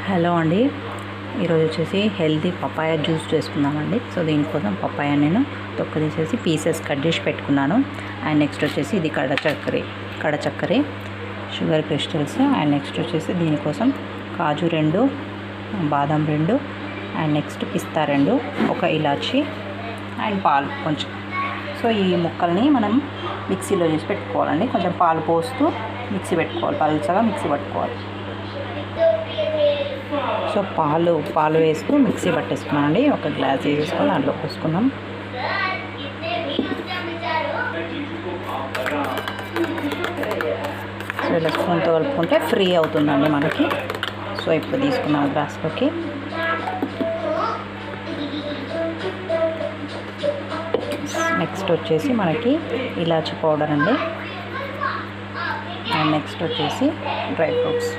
Hello అండి, ఈరోజు వచ్చేసి హెల్తీ పపాయ జ్యూస్ చేసుకుందామండి. సో దీనికోసం పపాయ నేను తొక్క తీసేసి పీసెస్ కట్ చేసి పెట్టుకున్నాను. అండ్ నెక్స్ట్ వచ్చేసి ఇది కడ చక్కెర షుగర్ క్రిస్టల్స్. అండ్ నెక్స్ట్ వచ్చేసి దీనికోసం కాజు 2, బాదం 2, అండ్ నెక్స్ట్ పిస్తా 2, ఒక ఇలాచి అండ్ పాలు కొంచెం. సో ఈ ముక్కల్ని మనం మిక్సీలో చేసి పెట్టుకోవాలండి. కొంచెం పాలు పోస్తూ మిక్సీ పెట్టుకోవాలి, పలుచగా మిక్సీ పట్టుకోవాలి. సో పాలు వేస్తూ మిక్సీ పట్టేసుకున్నామండి. ఒక గ్లాస్ వేసేసుకొని దాంట్లో పోసుకున్నాం. సో ఇలా స్పూన్తో కలుపుకుంటే ఫ్రీ అవుతుందండి మనకి. సో ఇప్పుడు తీసుకున్నాం గ్లాస్లోకి. నెక్స్ట్ వచ్చేసి మనకి ఇలాచి పౌడర్ అండి. అండ్ నెక్స్ట్ వచ్చేసి డ్రై ఫ్రూట్స్.